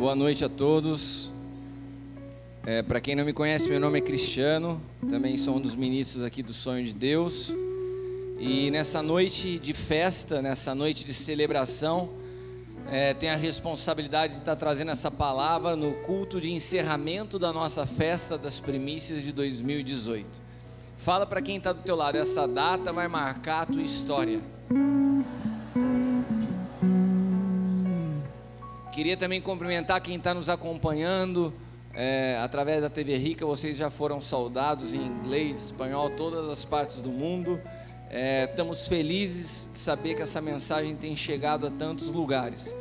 Boa noite a todos. Para quem não me conhece, meu nome é Cristiano, também sou um dos ministros aqui do Sonho de Deus. E nessa noite de festa, nessa noite de celebração, tenho a responsabilidade de estar trazendo essa palavra no culto de encerramento da nossa festa das primícias de 2018. Fala para quem está do teu lado, essa data vai marcar a tua história. Queria também cumprimentar quem está nos acompanhando através da TV Rica. Vocês já foram saudados em inglês, espanhol, todas as partes do mundo. Estamos felizes de saber que essa mensagem tem chegado a tantos lugares.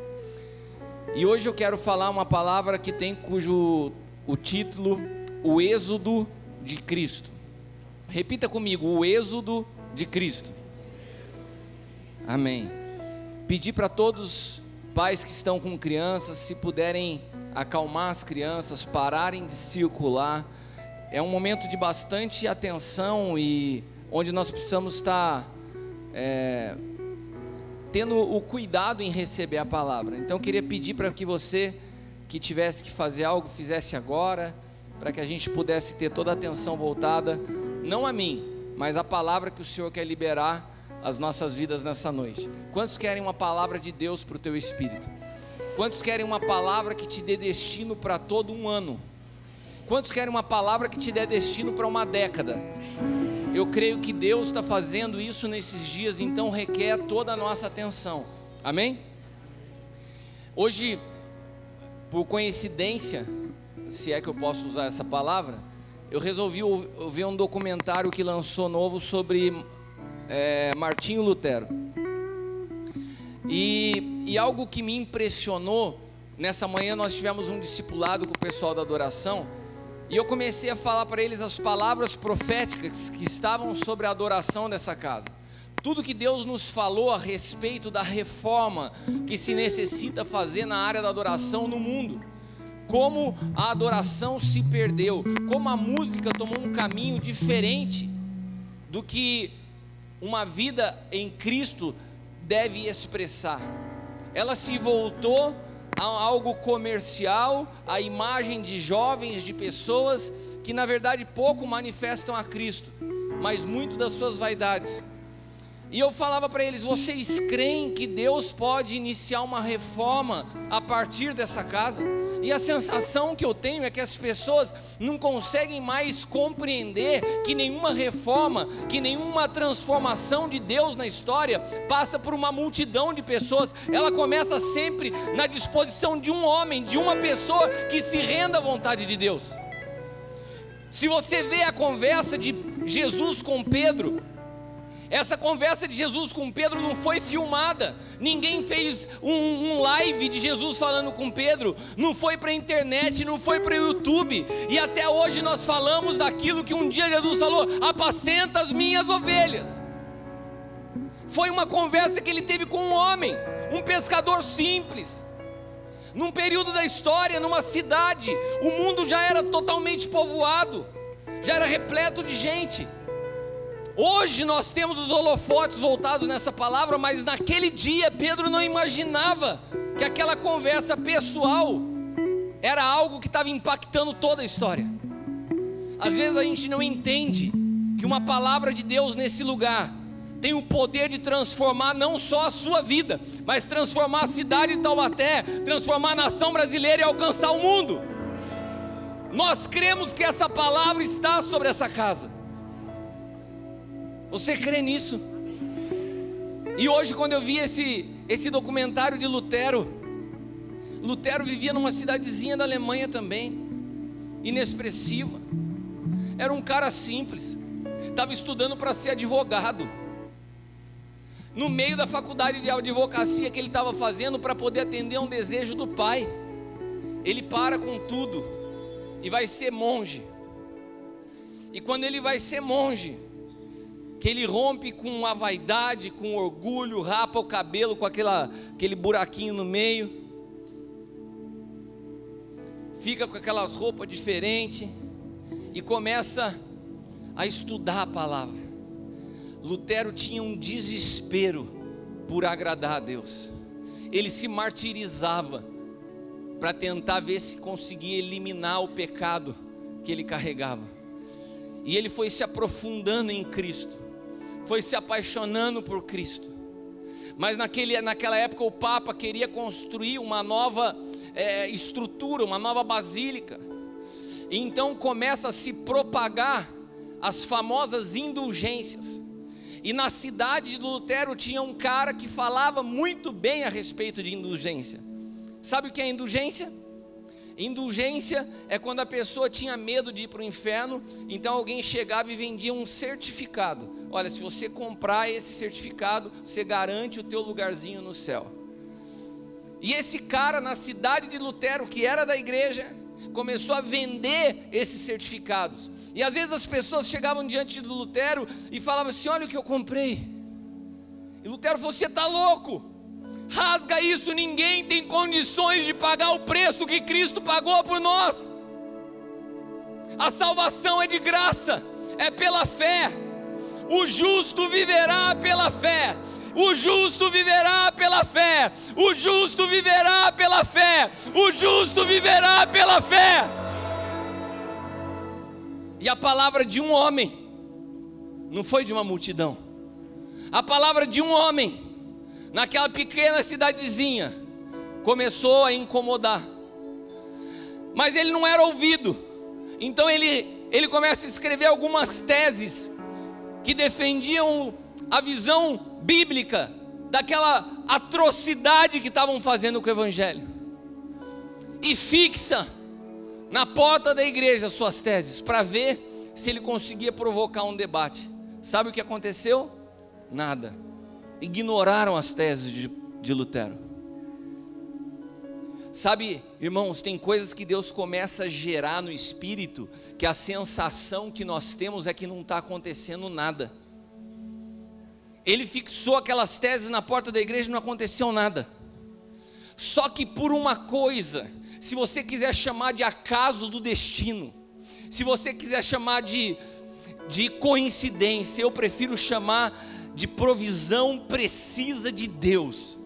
E hoje eu quero falar uma palavra que tem o título, o Êxodo de Cristo. Repita comigo, o Êxodo de Cristo. Amém. Pedir para todos pais que estão com crianças, se puderem acalmar as crianças, pararem de circular. É um momento de bastante atenção e onde nós precisamos estar tendo o cuidado em receber a palavra. Então eu queria pedir para que você que tivesse que fazer algo, fizesse agora, para que a gente pudesse ter toda a atenção voltada, não a mim, mas a palavra que o Senhor quer liberar as nossas vidas nessa noite. Quantos querem uma palavra de Deus para o teu espírito? Quantos querem uma palavra que te dê destino para todo um ano? Quantos querem uma palavra que te dê destino para uma década? Eu creio que Deus está fazendo isso nesses dias, então requer toda a nossa atenção. Amém? Hoje, por coincidência, se é que eu posso usar essa palavra, eu resolvi ver um documentário que lançou novo sobre Martinho Lutero. E algo que me impressionou, nessa manhã nós tivemos um discipulado com o pessoal da adoração, e eu comecei a falar para eles as palavras proféticas que estavam sobre a adoração dessa casa. Tudo que Deus nos falou a respeito da reforma que se necessita fazer na área da adoração no mundo. Como a adoração se perdeu, como a música tomou um caminho diferente do que uma vida em Cristo deve expressar. Ela se voltou a algo comercial, a imagem de jovens, de pessoas que na verdade pouco manifestam a Cristo, mas muito das suas vaidades. E eu falava para eles: vocês creem que Deus pode iniciar uma reforma a partir dessa casa? E a sensação que eu tenho é que as pessoas não conseguem mais compreender que nenhuma reforma, que nenhuma transformação de Deus na história passa por uma multidão de pessoas. Ela começa sempre na disposição de um homem, de uma pessoa que se renda à vontade de Deus. Se você vê a conversa de Jesus com Pedro, essa conversa de Jesus com Pedro não foi filmada. Ninguém fez um live de Jesus falando com Pedro. Não foi para a internet, não foi para o YouTube. E até hoje nós falamos daquilo que um dia Jesus falou: apacenta as minhas ovelhas. Foi uma conversa que ele teve com um homem, um pescador simples. Num período da história, numa cidade, o mundo já era totalmente povoado, já era repleto de gente. Hoje nós temos os holofotes voltados nessa palavra, mas naquele dia Pedro não imaginava que aquela conversa pessoal era algo que estava impactando toda a história. Às vezes a gente não entende que uma palavra de Deus nesse lugar tem o poder de transformar não só a sua vida, mas transformar a cidade de Taubaté, transformar a nação brasileira e alcançar o mundo. Nós cremos que essa palavra está sobre essa casa. Você crê nisso? E hoje, quando eu vi esse documentário de Lutero vivia numa cidadezinha da Alemanha também, inexpressiva. Era um cara simples, estava estudando para ser advogado. No meio da faculdade de advocacia que ele estava fazendo para poder atender um desejo do pai, ele para com tudo e vai ser monge. E quando ele vai ser monge, que ele rompe com a vaidade, com o orgulho, rapa o cabelo com aquele buraquinho no meio, fica com aquelas roupas diferentes e começa a estudar a palavra. Lutero tinha um desespero por agradar a Deus. Ele se martirizava para tentar ver se conseguia eliminar o pecado que ele carregava. E ele foi se aprofundando em Cristo, foi se apaixonando por Cristo. Mas naquela época o Papa queria construir uma nova estrutura, uma nova basílica. E então começa a se propagar as famosas indulgências. E na cidade de Lutero tinha um cara que falava muito bem a respeito de indulgência. Sabe o que é indulgência? Indulgência é quando a pessoa tinha medo de ir para o inferno, então alguém chegava e vendia um certificado. Olha, se você comprar esse certificado, você garante o teu lugarzinho no céu. E esse cara na cidade de Lutero, que era da igreja, começou a vender esses certificados. E às vezes as pessoas chegavam diante do Lutero e falavam assim: olha o que eu comprei. E Lutero falou: você está louco? Rasga isso, ninguém tem condições de pagar o preço que Cristo pagou por nós. A salvação é de graça, é pela fé. O justo viverá pela fé. O justo viverá pela fé. O justo viverá pela fé. O justo viverá pela fé. E a palavra de um homem, não foi de uma multidão. A palavra de um homem, naquela pequena cidadezinha, começou a incomodar. Mas ele não era ouvido. Então ele começa a escrever algumas teses que defendiam a visão bíblica daquela atrocidade que estavam fazendo com o evangelho. E fixa na porta da igreja suas teses, para ver se ele conseguia provocar um debate. Sabe o que aconteceu? Nada. Ignoraram as teses de Lutero. Sabe, irmãos, tem coisas que Deus começa a gerar no espírito, que a sensação que nós temos é que não está acontecendo nada. Ele fixou aquelas teses na porta da igreja e não aconteceu nada. Só que por uma coisa, se você quiser chamar de acaso do destino, se você quiser chamar de coincidência, eu prefiro chamar de provisão precisa de Deus.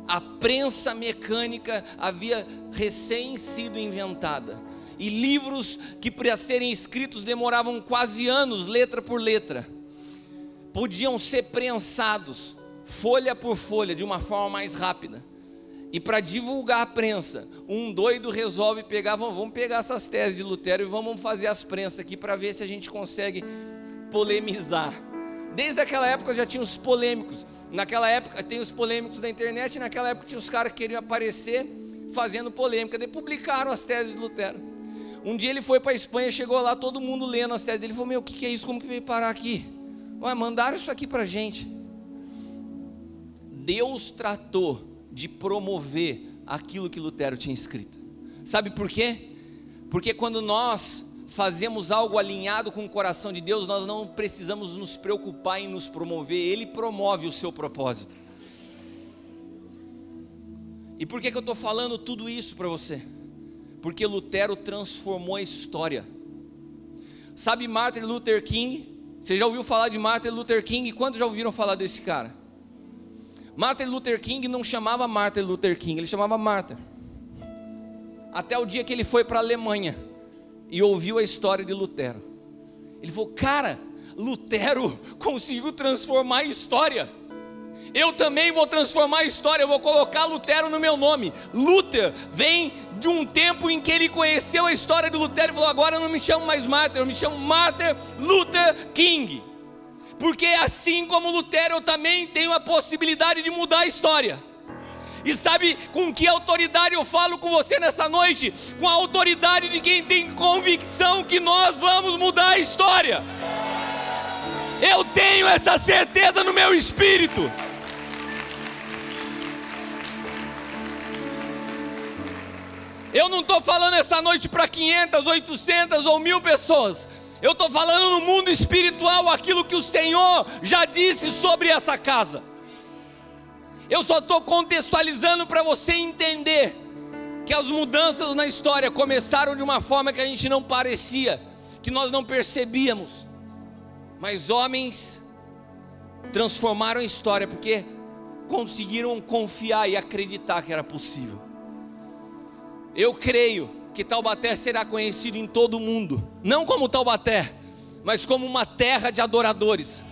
A prensa mecânica havia recém sido inventada, e livros que para serem escritos demoravam quase anos, letra por letra, podiam ser prensados folha por folha de uma forma mais rápida. E para divulgar a prensa, um doido resolve pegar: vamos pegar essas teses de Lutero e vamos fazer as prensas aqui para ver se a gente consegue polemizar. Desde aquela época já tinha os polêmicos. Naquela época tem os polêmicos da internet, e naquela época tinha os caras que queriam aparecer fazendo polêmica. Daí publicaram as teses de Lutero. Um dia ele foi para a Espanha, chegou lá, todo mundo lendo as teses dele. Ele falou: meu, o que é isso? Como que veio parar aqui? Ué, mandaram isso aqui para a gente. Deus tratou de promover aquilo que Lutero tinha escrito. Sabe por quê? Porque quando nós fazemos algo alinhado com o coração de Deus, nós não precisamos nos preocupar em nos promover. Ele promove o seu propósito. E por que eu estou falando tudo isso para você? Porque Lutero transformou a história. Sabe Martin Luther King? Você já ouviu falar de Martin Luther King? Quantos já ouviram falar desse cara? Martin Luther King não chamava Martin Luther King, ele chamava Martin. Até o dia que ele foi para a Alemanha e ouviu a história de Lutero. Ele falou: cara, Lutero conseguiu transformar a história. Eu também vou transformar a história, eu vou colocar Lutero no meu nome. Luther vem de um tempo em que ele conheceu a história de Lutero e falou: agora eu não me chamo mais Martin, eu me chamo Martin Luther King. Porque assim como Lutero, eu também tenho a possibilidade de mudar a história. E sabe com que autoridade eu falo com você nessa noite? Com a autoridade de quem tem convicção que nós vamos mudar a história. Eu tenho essa certeza no meu espírito. Eu não estou falando essa noite para 500, 800 ou 1000 pessoas. Eu estou falando no mundo espiritual aquilo que o Senhor já disse sobre essa casa. Eu só estou contextualizando para você entender que as mudanças na história começaram de uma forma que a gente não parecia, que nós não percebíamos. Mas homens transformaram a história porque conseguiram confiar e acreditar que era possível. Eu creio que Taubaté será conhecido em todo o mundo, não como Taubaté, mas como uma terra de adoradores,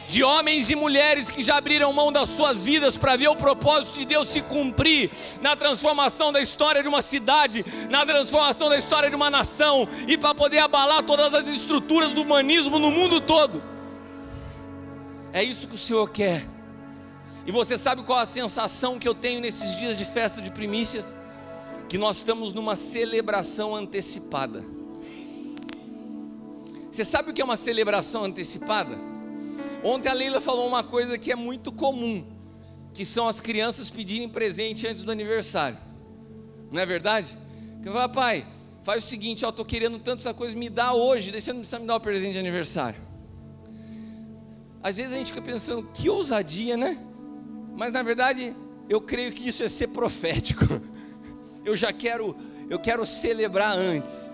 de homens e mulheres que já abriram mão das suas vidas para ver o propósito de Deus se cumprir na transformação da história de uma cidade, na transformação da história de uma nação, e para poder abalar todas as estruturas do humanismo no mundo todo. É isso que o Senhor quer. E você sabe qual a sensação que eu tenho nesses dias de festa de primícias? Que nós estamos numa celebração antecipada. Você sabe o que é uma celebração antecipada? Ontem a Leila falou uma coisa que é muito comum, que são as crianças pedirem presente antes do aniversário. Não é verdade? Que fala, pai, faz o seguinte, eu estou querendo tanto essa coisa, me dá hoje, daí você não precisa me dar o presente de aniversário. Às vezes a gente fica pensando, que ousadia, né? Mas na verdade, eu creio que isso é ser profético. Eu quero celebrar antes.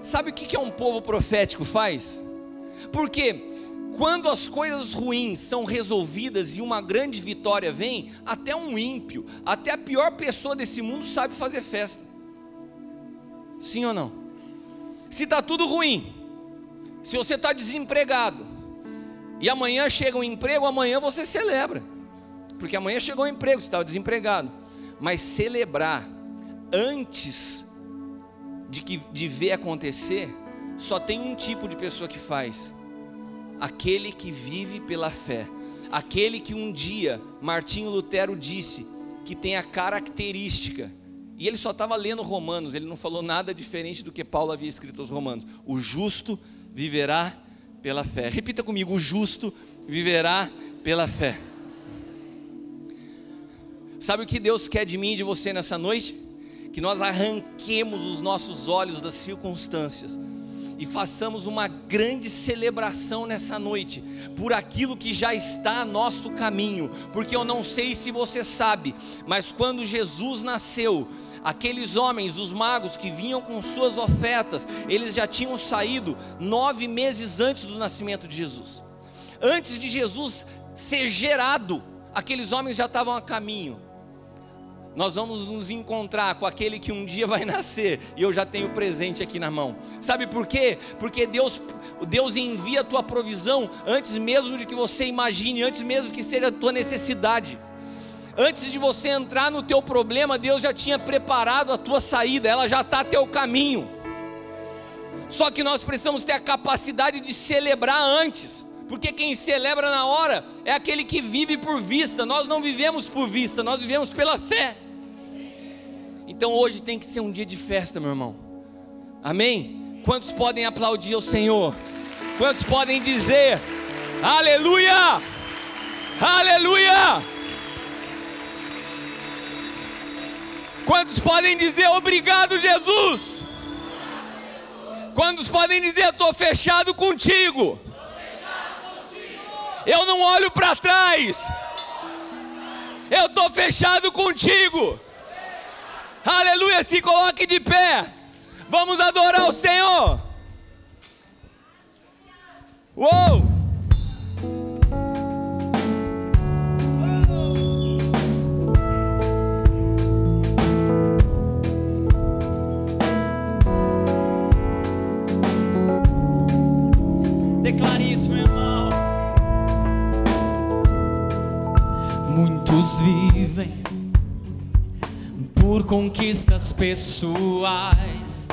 Sabe o que um povo profético faz? Porque quando as coisas ruins são resolvidas e uma grande vitória vem, até um ímpio, até a pior pessoa desse mundo sabe fazer festa. Sim ou não? Se está tudo ruim, se você está desempregado, e amanhã chega um emprego, amanhã você celebra, porque amanhã chegou um emprego, você estava desempregado. Mas celebrar antes de ver acontecer, só tem um tipo de pessoa que faz: aquele que vive pela fé, aquele que um dia Martinho Lutero disse que tem a característica, e ele só estava lendo Romanos, ele não falou nada diferente do que Paulo havia escrito aos Romanos: o justo viverá pela fé. Repita comigo: o justo viverá pela fé. Sabe o que Deus quer de mim e de você nessa noite? Que nós arranquemos os nossos olhos das circunstâncias e façamos uma grande celebração nessa noite, por aquilo que já está a nosso caminho. Porque eu não sei se você sabe, mas quando Jesus nasceu, aqueles homens, os magos que vinham com suas ofertas, eles já tinham saído 9 meses antes do nascimento de Jesus. Antes de Jesus ser gerado, aqueles homens já estavam a caminho. Nós vamos nos encontrar com aquele que um dia vai nascer, e eu já tenho o presente aqui na mão. Sabe por quê? Porque Deus envia a tua provisão antes mesmo de que você imagine, antes mesmo que seja a tua necessidade. Antes de você entrar no teu problema, Deus já tinha preparado a tua saída, ela já está a teu caminho. Só que nós precisamos ter a capacidade de celebrar antes, porque quem celebra na hora é aquele que vive por vista. Nós não vivemos por vista, nós vivemos pela fé. Então hoje tem que ser um dia de festa, meu irmão. Amém? Quantos podem aplaudir ao Senhor? Quantos podem dizer aleluia? Aleluia! Quantos podem dizer obrigado, Jesus? Quantos podem dizer estou fechado contigo? Eu não olho para trás, eu estou fechado contigo. Aleluia, se coloque de pé, vamos adorar o Senhor. Uou! Declare isso, meu irmão. Muitos vivem por conquistas pessoais,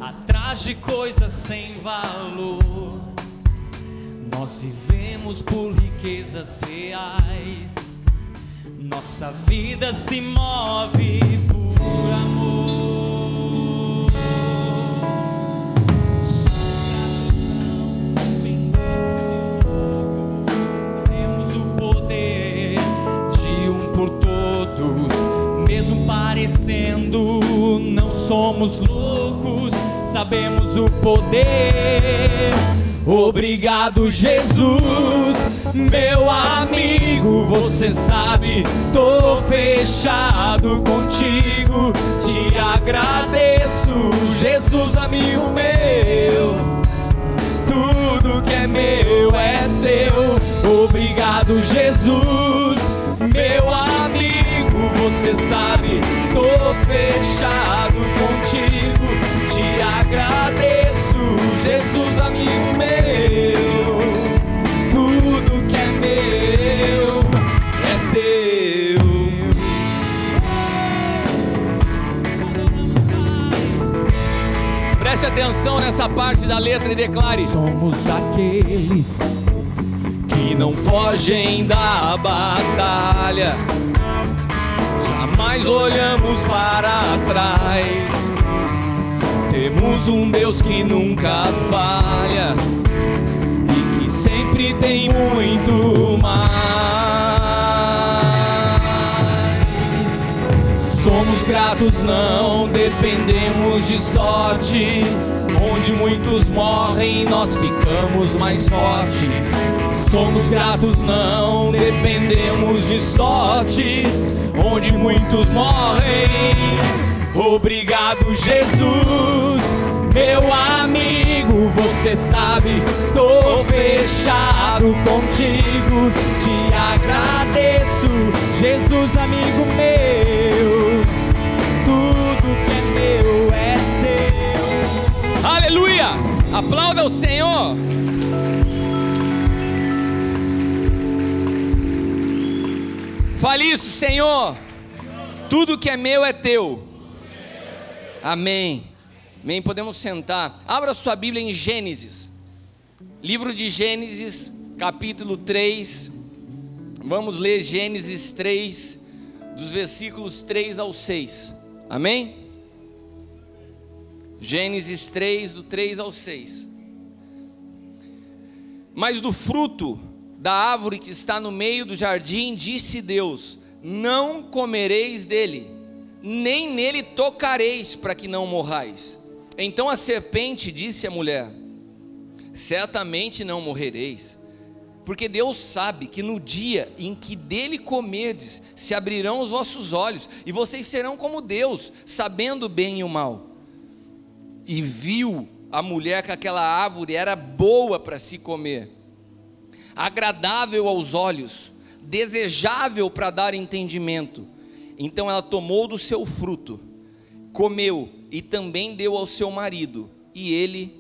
atrás de coisas sem valor. Nós vivemos por riquezas reais. Nossa vida se move por amor. Sabemos o poder de um por todos. Mesmo parecendo, não somos loucos, sabemos o poder. Obrigado, Jesus, meu amigo, você sabe, tô fechado contigo. Te agradeço, Jesus, amigo meu, tudo que é meu é seu. Obrigado, Jesus, meu amigo, você sabe, tô fechado contigo, te agradeço, Jesus, amigo meu. Tudo que é meu é seu. Preste atenção nessa parte da letra e declare: somos aqueles que não fogem da batalha, jamais olhamos para trás. Temos um Deus que nunca falha e que sempre tem muito mais. Somos gratos, não dependemos de sorte. Onde muitos morrem, nós ficamos mais fortes. Somos gratos, não dependemos de sorte. Onde muitos morrem. Obrigado, Jesus, meu amigo. Você sabe, tô fechado contigo. Te agradeço, Jesus, amigo meu. Tudo que é meu é seu. Aleluia! Aplauda o Senhor. Fale isso, Senhor. Tudo que é meu é teu. Amém. Amém. Podemos sentar. Abra sua Bíblia em Gênesis. Livro de Gênesis, capítulo 3. Vamos ler Gênesis 3, dos versículos 3 ao 6. Amém? Gênesis 3, do 3 ao 6. Mas do fruto da árvore que está no meio do jardim, disse Deus: não comereis dele, nem nele tocareis, para que não morrais. Então a serpente disse à mulher: certamente não morrereis, porque Deus sabe que no dia em que dele comerdes, se abrirão os vossos olhos, e vocês serão como Deus, sabendo o bem e o mal. E viu a mulher que aquela árvore era boa para se comer, agradável aos olhos, desejável para dar entendimento. Então ela tomou do seu fruto, comeu e também deu ao seu marido, e ele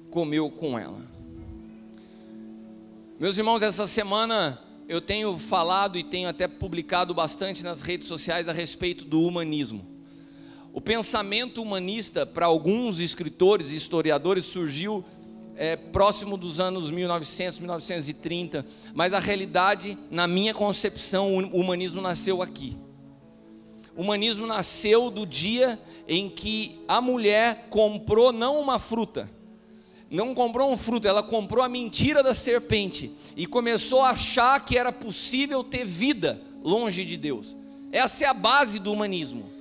comeu com ela. Meus irmãos, essa semana eu tenho falado e tenho até publicado bastante nas redes sociais a respeito do humanismo. O pensamento humanista, para alguns escritores e historiadores, surgiu próximo dos anos 1900, 1930, mas a realidade, na minha concepção, o humanismo nasceu aqui. O humanismo nasceu do dia em que a mulher comprou não uma fruta, não comprou um fruto, ela comprou a mentira da serpente e começou a achar que era possível ter vida longe de Deus. Essa é a base do humanismo.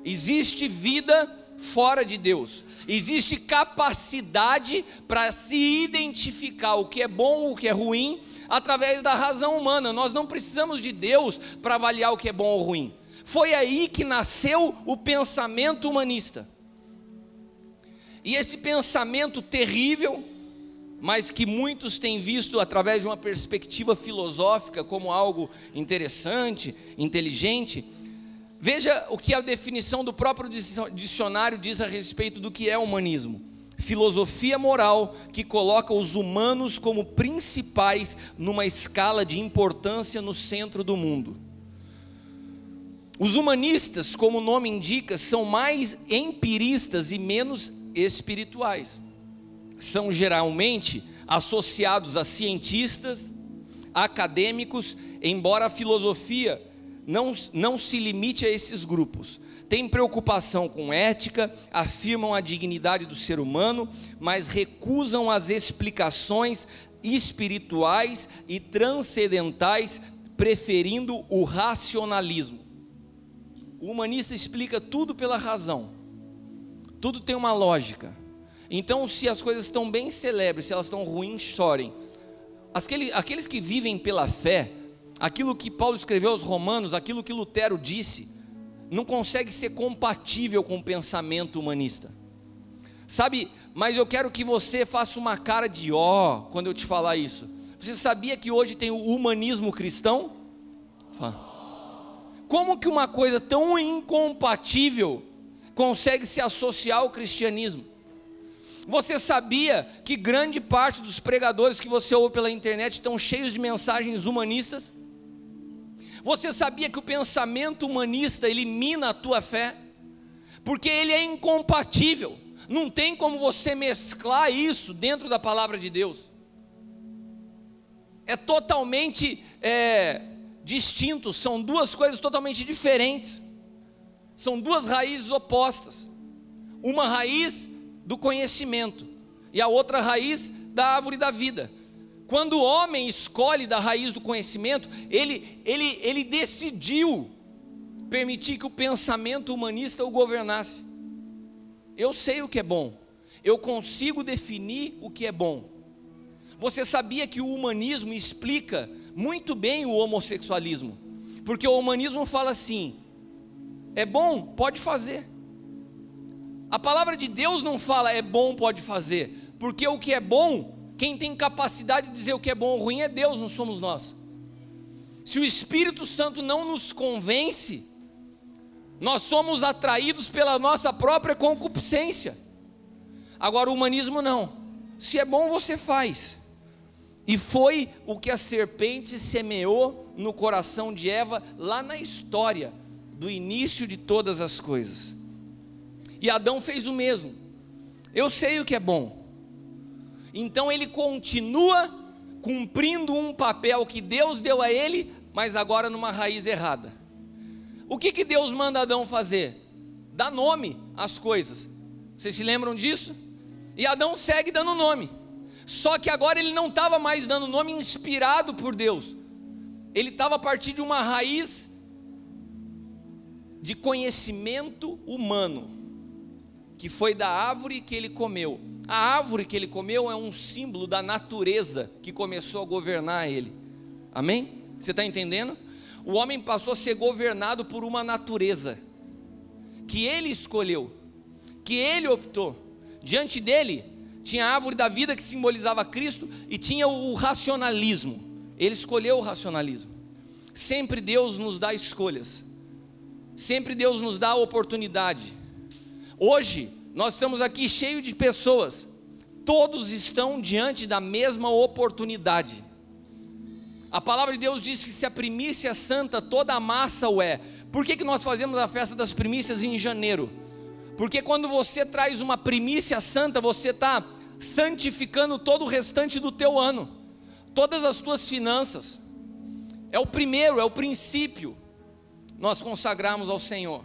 Existe vida fora de Deus, existe capacidade para se identificar o que é bom, o que é ruim, através da razão humana. Nós não precisamos de Deus para avaliar o que é bom ou ruim. Foi aí que nasceu o pensamento humanista. E esse pensamento terrível, mas que muitos têm visto através de uma perspectiva filosófica como algo interessante, inteligente. Veja o que a definição do próprio dicionário diz a respeito do que é humanismo: filosofia moral que coloca os humanos como principais numa escala de importância no centro do mundo. Os humanistas, como o nome indica, são mais empiristas e menos espirituais. São geralmente associados a cientistas, acadêmicos, embora a filosofia não se limite a esses grupos. Tem preocupação com ética, afirmam a dignidade do ser humano, mas recusam as explicações espirituais e transcendentais, preferindo o racionalismo. O humanista explica tudo pela razão, tudo tem uma lógica. Então, se as coisas estão bem, celebre; se elas estão ruins, chorem. Aqueles que vivem pela fé, aquilo que Paulo escreveu aos Romanos, aquilo que Lutero disse, não consegue ser compatível com o pensamento humanista. Sabe, mas eu quero que você faça uma cara de ó quando eu te falar isso. Você sabia que hoje tem o humanismo cristão? Como que uma coisa tão incompatível consegue se associar ao cristianismo? Você sabia que grande parte dos pregadores que você ouve pela internet estão cheios de mensagens humanistas? Você sabia que o pensamento humanista elimina a tua fé? Porque ele é incompatível. Não tem como você mesclar isso dentro da palavra de Deus. É totalmente distinto, são duas coisas totalmente diferentes. São duas raízes opostas. Uma raiz do conhecimento e a outra raiz da árvore da vida. Quando o homem escolhe da raiz do conhecimento, ele decidiu permitir que o pensamento humanista o governasse. Eu sei o que é bom, eu consigo definir o que é bom. Você sabia que o humanismo explica muito bem o homossexualismo? Porque o humanismo fala assim: é bom, pode fazer. A palavra de Deus não fala é bom, pode fazer, porque o que é bom, quem tem capacidade de dizer o que é bom ou ruim é Deus, não somos nós. Se o Espírito Santo não nos convence, nós somos atraídos pela nossa própria concupiscência. Agora o humanismo não, se é bom você faz. E foi o que a serpente semeou no coração de Eva, lá na história do início de todas as coisas. E Adão fez o mesmo. Eu sei o que é bom. Então ele continua cumprindo um papel que Deus deu a ele, mas agora numa raiz errada. O que Deus manda Adão fazer? Dar nome às coisas. Vocês se lembram disso? E Adão segue dando nome. Só que agora ele não estava mais dando nome inspirado por Deus. Ele estava a partir de uma raiz de conhecimento humano, que foi da árvore que ele comeu. A árvore que ele comeu é um símbolo da natureza que começou a governar ele. Amém? Você está entendendo? O homem passou a ser governado por uma natureza que ele escolheu, que ele optou. Diante dele tinha a árvore da vida, que simbolizava Cristo, e tinha o racionalismo. Ele escolheu o racionalismo. Sempre Deus nos dá escolhas, sempre Deus nos dá oportunidade. Hoje nós estamos aqui cheios de pessoas, todos estão diante da mesma oportunidade. A palavra de Deus diz que se a primícia é santa, toda a massa o é. Por que nós fazemos a festa das primícias em janeiro? Porque quando você traz uma primícia santa, você está santificando todo o restante do teu ano, todas as tuas finanças. É o primeiro, é o princípio, nós consagramos ao Senhor.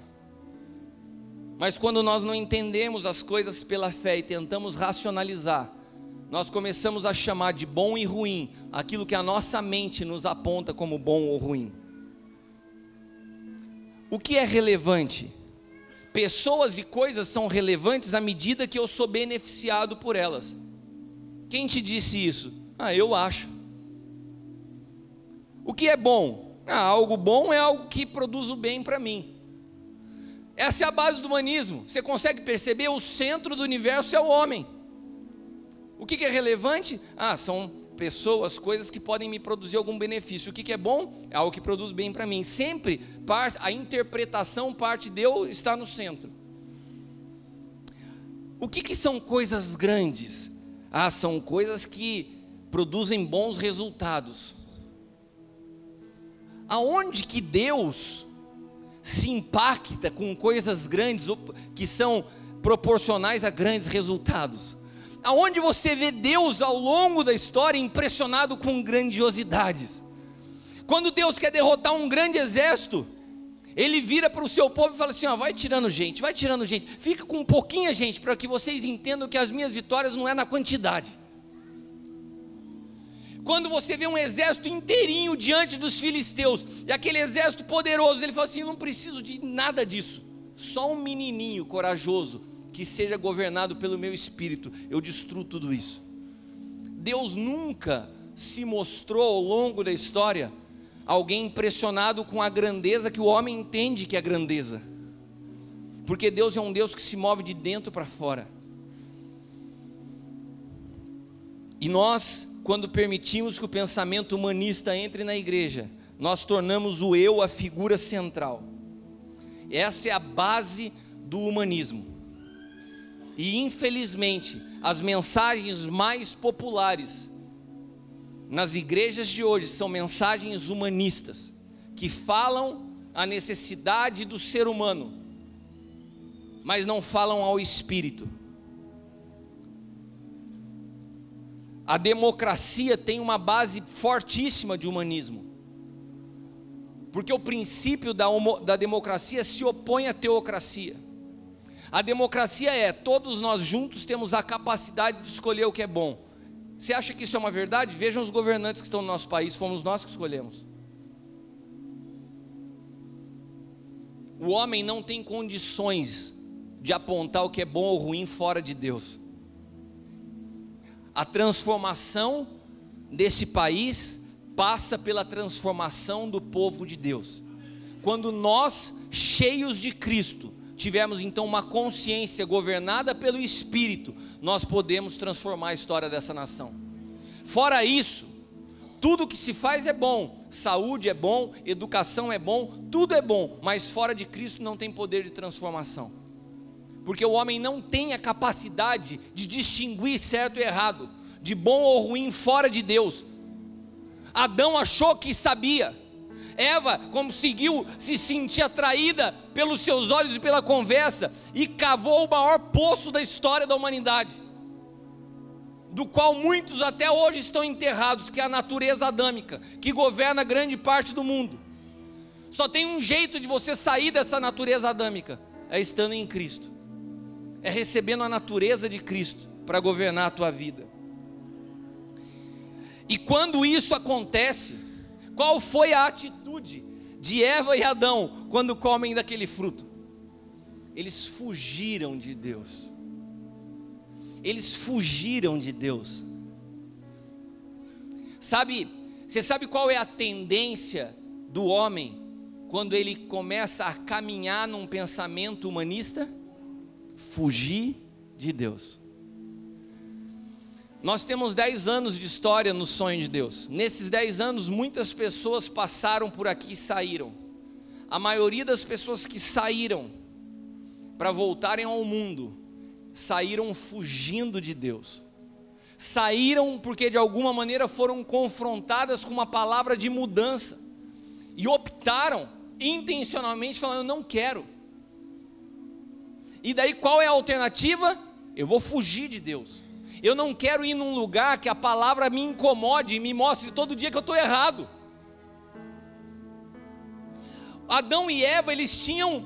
Mas quando nós não entendemos as coisas pela fé e tentamos racionalizar, nós começamos a chamar de bom e ruim aquilo que a nossa mente nos aponta como bom ou ruim. O que é relevante? Pessoas e coisas são relevantes à medida que eu sou beneficiado por elas. Quem te disse isso? Eu acho. O que é bom? Algo bom é algo que produz o bem para mim. Essa é a base do humanismo. Você consegue perceber? O centro do universo é o homem. O que é relevante? São pessoas, coisas que podem me produzir algum benefício. O que é bom? É algo que produz bem para mim. Sempre a interpretação, parte de eu, está no centro. O que são coisas grandes? São coisas que produzem bons resultados. Aonde que Deus se impacta com coisas grandes que são proporcionais a grandes resultados? Aonde você vê Deus ao longo da história impressionado com grandiosidades? Quando Deus quer derrotar um grande exército, Ele vira para o seu povo e fala assim: vai tirando gente, fica com pouquinha gente, para que vocês entendam que as minhas vitórias não é na quantidade. Quando você vê um exército inteirinho diante dos filisteus, e aquele exército poderoso, ele fala assim: não preciso de nada disso, só um menininho corajoso, que seja governado pelo meu espírito, eu destruo tudo isso. Deus nunca se mostrou ao longo da história alguém impressionado com a grandeza que o homem entende que é grandeza, porque Deus é um Deus que se move de dentro para fora. E nós, quando permitimos que o pensamento humanista entre na igreja, nós tornamos o eu a figura central. Essa é a base do humanismo. E infelizmente, as mensagens mais populares nas igrejas de hoje são mensagens humanistas, que falam a necessidade do ser humano, mas não falam ao espírito. A democracia tem uma base fortíssima de humanismo, porque o princípio da democracia se opõe à teocracia. A democracia é, todos nós juntos temos a capacidade de escolher o que é bom. Você acha que isso é uma verdade? Vejam os governantes que estão no nosso país, fomos nós que escolhemos. O homem não tem condições de apontar o que é bom ou ruim fora de Deus. A transformação desse país passa pela transformação do povo de Deus. Quando nós, cheios de Cristo, tivermos então uma consciência governada pelo Espírito, nós podemos transformar a história dessa nação. Fora isso, tudo que se faz é bom, saúde é bom, educação é bom, tudo é bom, mas fora de Cristo não tem poder de transformação, porque o homem não tem a capacidade de distinguir certo e errado, de bom ou ruim fora de Deus. Adão achou que sabia, Eva conseguiu se sentir atraída pelos seus olhos e pela conversa, e cavou o maior poço da história da humanidade, do qual muitos até hoje estão enterrados, que é a natureza adâmica, que governa grande parte do mundo. Só tem um jeito de você sair dessa natureza adâmica, é estando em Cristo, é recebendo a natureza de Cristo para governar a tua vida. E quando isso acontece, qual foi a atitude de Eva e Adão quando comem daquele fruto? Eles fugiram de Deus. Eles fugiram de Deus. Você sabe qual é a tendência do homem quando ele começa a caminhar num pensamento humanista? Fugir de Deus. Nós temos 10 anos de história no sonho de Deus. Nesses 10 anos, muitas pessoas passaram por aqui e saíram. A maioria das pessoas que saíram para voltarem ao mundo, saíram fugindo de Deus. Saíram porque de alguma maneira foram confrontadas com uma palavra de mudança, e optaram intencionalmente, falando: eu não quero. E daí qual é a alternativa? Eu vou fugir de Deus. Eu não quero ir num lugar que a palavra me incomode e me mostre todo dia que eu estou errado. Adão e Eva, eles tinham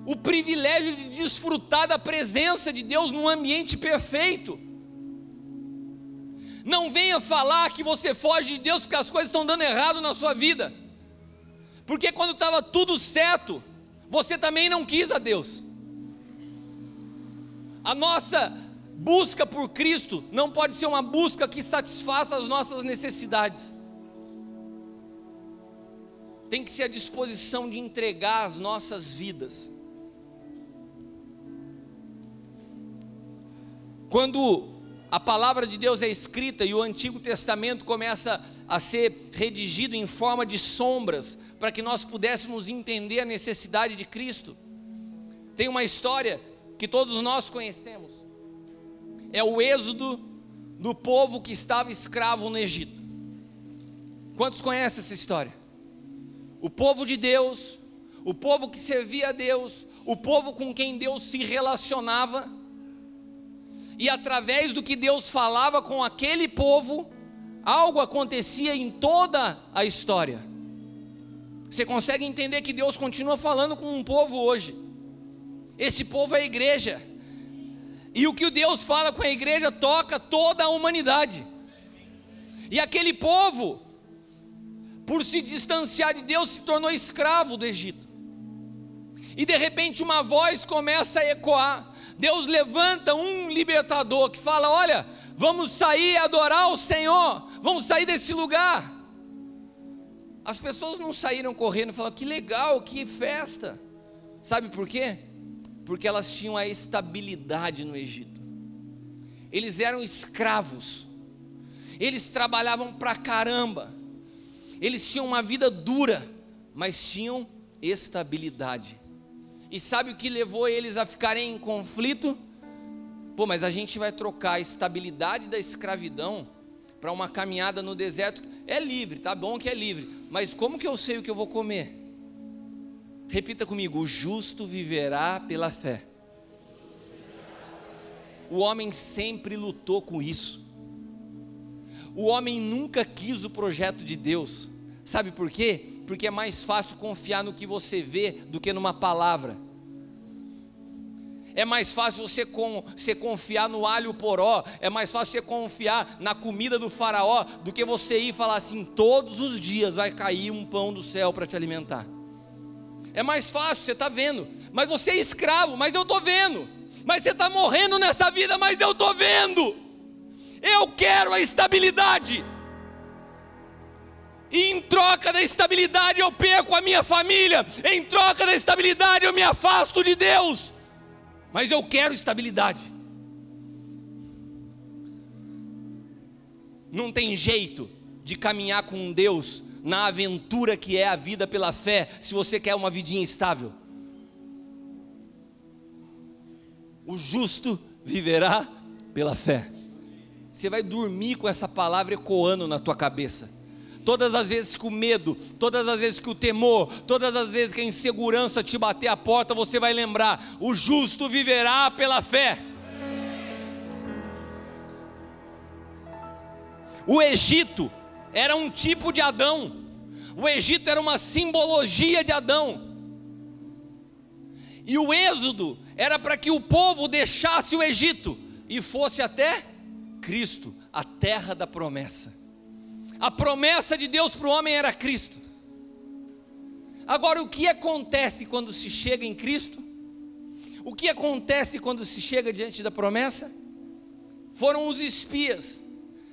o privilégio de desfrutar da presença de Deus num ambiente perfeito. Não venha falar que você foge de Deus porque as coisas estão dando errado na sua vida, porque quando estava tudo certo, você também não quis a Deus. A nossa busca por Cristo não pode ser uma busca que satisfaça as nossas necessidades. Tem que ser a disposição de entregar as nossas vidas. Quando a palavra de Deus é escrita e o Antigo Testamento começa a ser redigido em forma de sombras, para que nós pudéssemos entender a necessidade de Cristo, tem uma história que todos nós conhecemos. É o êxodo do povo que estava escravo no Egito. Quantos conhecem essa história? O povo de Deus, o povo que servia a Deus, o povo com quem Deus se relacionava, e através do que Deus falava com aquele povo, algo acontecia em toda a história. Você consegue entender que Deus continua falando com um povo hoje? Esse povo é a igreja. E o que Deus fala com a igreja toca toda a humanidade. E aquele povo, por se distanciar de Deus, se tornou escravo do Egito. E de repente uma voz começa a ecoar. Deus levanta um libertador que fala: olha, vamos sair e adorar o Senhor, vamos sair desse lugar. As pessoas não saíram correndo e falaram: que legal, que festa. Sabe por quê? Porque elas tinham a estabilidade no Egito. Eles eram escravos, eles trabalhavam pra caramba, Eles tinham uma vida dura, mas tinham estabilidade. E sabe o que levou eles a ficarem em conflito? Pô, mas a gente vai trocar a estabilidade da escravidão para uma caminhada no deserto. É livre, tá bom que é livre, mas como que eu sei o que eu vou comer? Repita comigo: o justo viverá pela fé. O homem sempre lutou com isso. O homem nunca quis o projeto de Deus. Sabe por quê? Porque é mais fácil confiar no que você vê do que numa palavra. É mais fácil você confiar no alho poró. É mais fácil você confiar na comida do faraó do que você ir falar assim: todos os dias vai cair um pão do céu para te alimentar. É mais fácil, você está vendo. Mas você é escravo, mas eu estou vendo. Mas você está morrendo nessa vida, mas eu estou vendo. Eu quero a estabilidade. E em troca da estabilidade eu perco a minha família. Em troca da estabilidade eu me afasto de Deus. Mas eu quero estabilidade. Não tem jeito de caminhar com Deus na aventura que é a vida pela fé, se você quer uma vidinha estável. O justo viverá pela fé. Você vai dormir com essa palavra ecoando na tua cabeça. Todas as vezes que o medo, todas as vezes que o temor, todas as vezes que a insegurança te bater a porta, você vai lembrar: o justo viverá pela fé. O Egito era um tipo de Adão. O Egito era uma simbologia de Adão. E o êxodo era para que o povo deixasse o Egito e fosse até Cristo, a terra da promessa. A promessa de Deus para o homem era Cristo. Agora, o que acontece quando se chega em Cristo? O que acontece quando se chega diante da promessa? Foram os espias.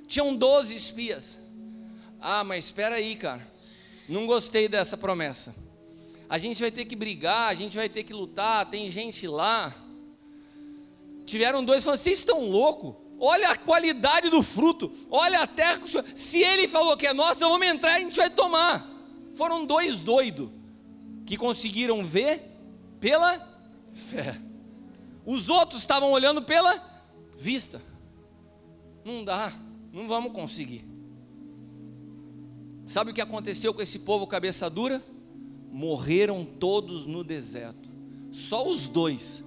Tinham 12 espias. Ah, mas espera aí, cara, não gostei dessa promessa. A gente vai ter que brigar, a gente vai ter que lutar, tem gente lá. Tiveram 2 e falaram: vocês estão loucos? Olha a qualidade do fruto, olha a terra que o Senhor... Se ele falou que é nossa, vamos entrar e a gente vai tomar. Foram 2 doidos que conseguiram ver pela fé. Os outros estavam olhando pela vista. Não dá, não vamos conseguir. Sabe o que aconteceu com esse povo cabeça dura? Morreram todos no deserto. Só os 2.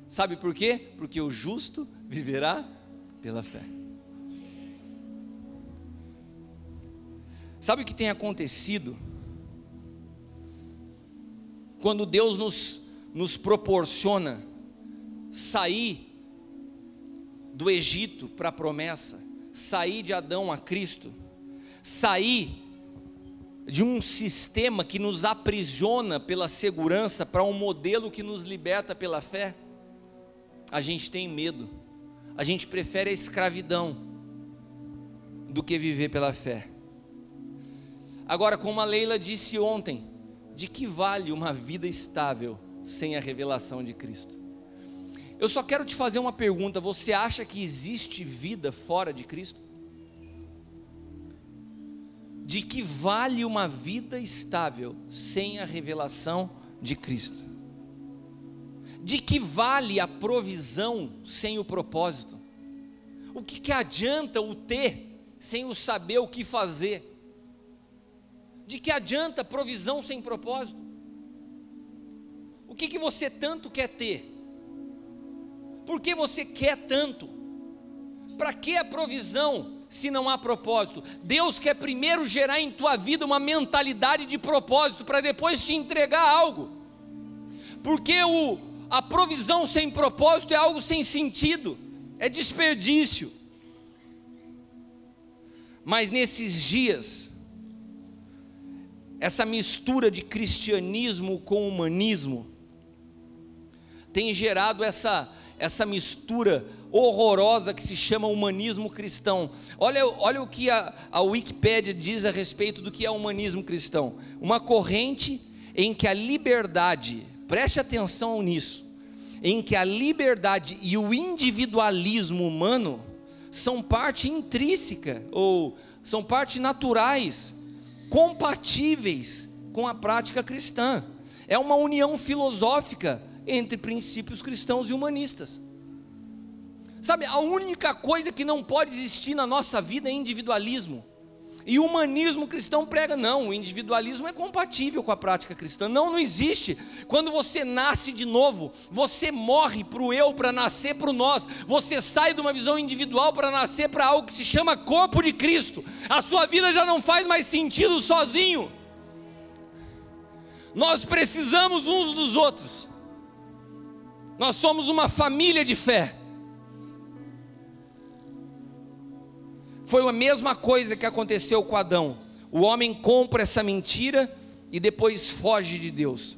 Sabe por quê? Porque o justo viverá pela fé. Sabe o que tem acontecido? Quando Deus nos proporciona sair do Egito para a promessa, sair de Adão a Cristo, sair de um sistema que nos aprisiona pela segurança para um modelo que nos liberta pela fé, a gente tem medo. A gente prefere a escravidão do que viver pela fé. Agora, como a Leila disse ontem, de que vale uma vida estável sem a revelação de Cristo? Eu só quero te fazer uma pergunta: você acha que existe vida fora de Cristo? De que vale uma vida estável sem a revelação de Cristo? De que vale a provisão sem o propósito? O que adianta o ter sem o saber o que fazer? De que adianta provisão sem propósito? O que você tanto quer ter? Por que você quer tanto? Para que a provisão se não há propósito? Deus quer primeiro gerar em tua vida uma mentalidade de propósito para depois te entregar algo. Porque a provisão sem propósito é algo sem sentido, é desperdício. Mas nesses dias, essa mistura de cristianismo com humanismo tem gerado essa mistura horrorosa que se chama humanismo cristão. Olha o que a Wikipédia diz a respeito do que é humanismo cristão: uma corrente em que a liberdade, preste atenção nisso, em que a liberdade e o individualismo humano são parte intrínseca, ou são parte naturais compatíveis com a prática cristã. É uma união filosófica entre princípios cristãos e humanistas. Sabe, a única coisa que não pode existir na nossa vida é individualismo. E o humanismo cristão prega, não, o individualismo é compatível com a prática cristã. Não existe. Quando você nasce de novo, você morre para o eu, para nascer para o nós. Você sai de uma visão individual para nascer para algo que se chama corpo de Cristo. A sua vida já não faz mais sentido sozinho. Nós precisamos uns dos outros. Nós somos uma família de fé. Foi a mesma coisa que aconteceu com Adão. O homem compra essa mentira e depois foge de Deus.